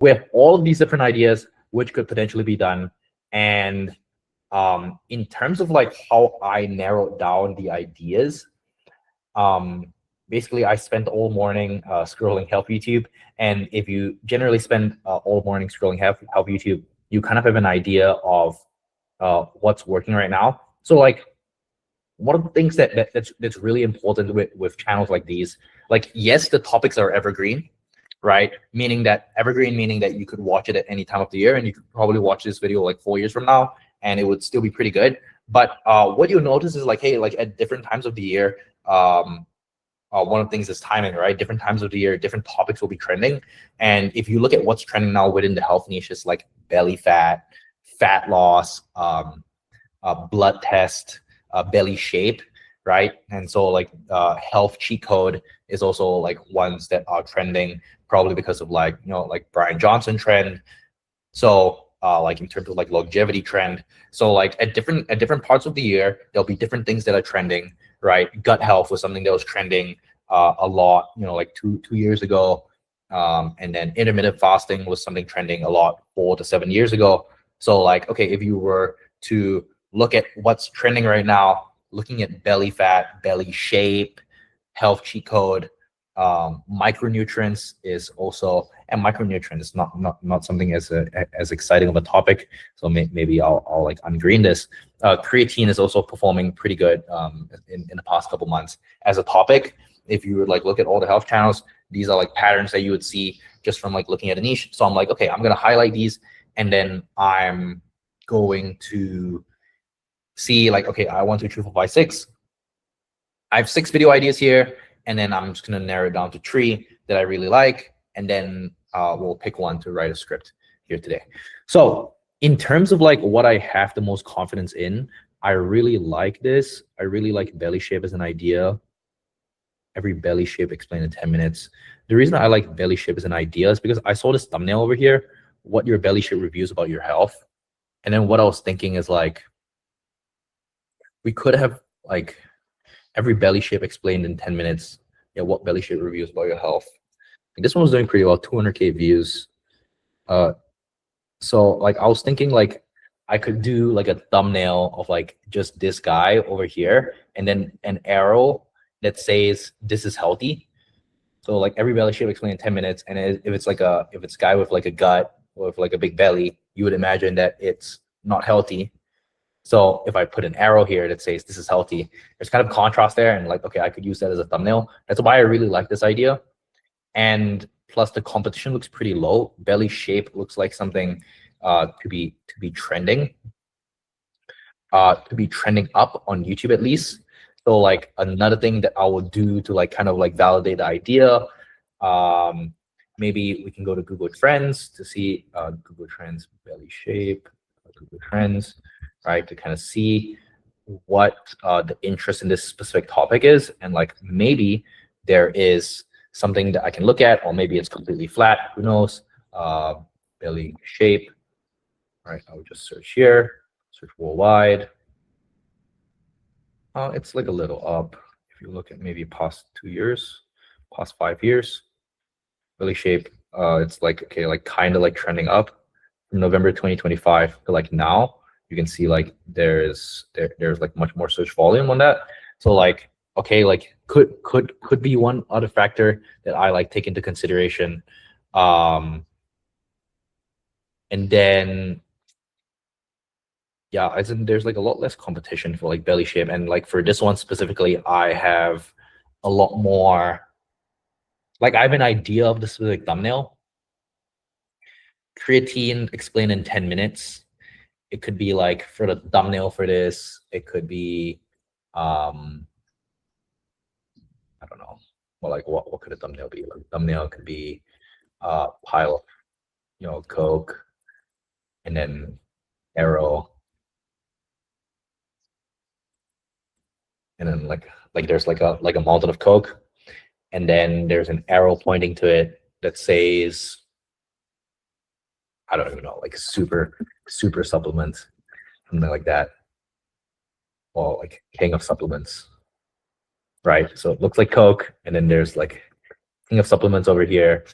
we have all of these different ideas which could potentially be done. And in terms of like how I narrowed down the ideas, basically I spent all morning scrolling health YouTube. And if you generally spend all morning scrolling health YouTube, you kind of have an idea of what's working right now. So like one of the things that's really important with channels like these, like, yes, the topics are evergreen, right? Meaning that you could watch it at any time of the year, and you could probably watch this video like 4 years from now and it would still be pretty good. But what you'll notice is like, hey, like at different times of the year, one of the things is timing, right? Different times of the year, different topics will be trending. And if you look at what's trending now within the health niches, like belly fat, fat loss, blood test, belly shape, right? And so like health cheat code is also like ones that are trending, probably because of like, you know, like Brian Johnson trend. So like in terms of like longevity trend. So like at different parts of the year, there'll be different things that are trending, right? Gut health was something that was trending a lot, you know, like two years ago. And then intermittent fasting was something trending a lot 4 to 7 years ago. So like, okay, if you were to look at what's trending right now, looking at belly fat, belly shape, health cheat code, micronutrients is also, and micronutrients is not something as exciting of a topic. So maybe I'll like ungreen this. Creatine is also performing pretty good in the past couple months as a topic. If you would like look at all the health channels, these are like patterns that you would see just from like looking at a niche. So I'm like, okay, I'm gonna highlight these, and then I'm going to see like, okay, I 1, 2, 3, 4, 5, 6. I have 6 video ideas here, and then I'm just gonna narrow it down to 3 that I really like, and then we'll pick one to write a script here today. So in terms of like what I have the most confidence in, I really like this. I really like belly shape as an idea. Every belly shape explained in 10 minutes. The reason I like belly shape as an idea is because I saw this thumbnail over here, what your belly shape reviews about your health. And then what I was thinking is like, we could have like every belly shape explained in 10 minutes. Yeah, what belly shape reviews about your health. Like, this one was doing pretty well, 200K views. So like I was thinking like I could do like a thumbnail of like just this guy over here, and then an arrow that says this is healthy. So like every belly shape explained in 10 minutes. And if it's a guy with like a gut or with like a big belly, you would imagine that it's not healthy. So if I put an arrow here that says this is healthy, there's kind of contrast there, and like, okay, I could use that as a thumbnail. That's why I really like this idea. And plus the competition looks pretty low. Belly shape looks like something to be trending up on YouTube at least. So like another thing that I will do to like kind of like validate the idea, maybe we can go to Google Trends to see Google Trends belly shape, Google Trends, right, to kind of see what the interest in this specific topic is, and like maybe there is something that I can look at, or maybe it's completely flat, who knows. Belly shape, right? I would just search here, search worldwide. It's like a little up. If you look at maybe past 2 years, past 5 years, belly shape, it's like, okay, like kind of like trending up from November 2025 to like now. You can see like there's like much more search volume on that. So like, okay, like could be one other factor that I like take into consideration. And then yeah, I think there's like a lot less competition for like belly shape, and like for this one specifically, I have a lot more, like I have an idea of the specific thumbnail. Creatine explained in 10 minutes. It could be like, for the thumbnail for this, it could be I don't know. Well, like what could a thumbnail be? Like, thumbnail could be pile of, you know, Coke, and then arrow, and then like there's like a mountain of Coke, and then there's an arrow pointing to it that says, I don't even know, like super supplements, something like that, or like king of supplements, right? So it looks like Coke, and then there's like king of supplements over here,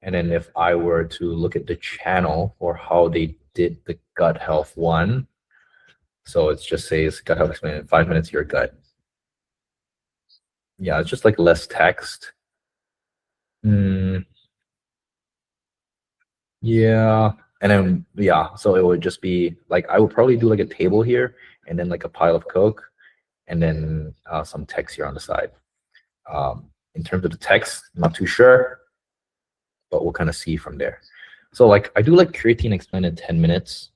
And then if I were to look at the channel or how they did the gut health one, so it just says gut health explained in 5 minutes, your gut. Yeah, it's just like less text. Yeah. And then, yeah, so it would just be like, I would probably do like a table here and then like a pile of Coke and then some text here on the side. In terms of the text, I'm not too sure, but we'll kind of see from there. So like I do like creatine explained in 10 minutes.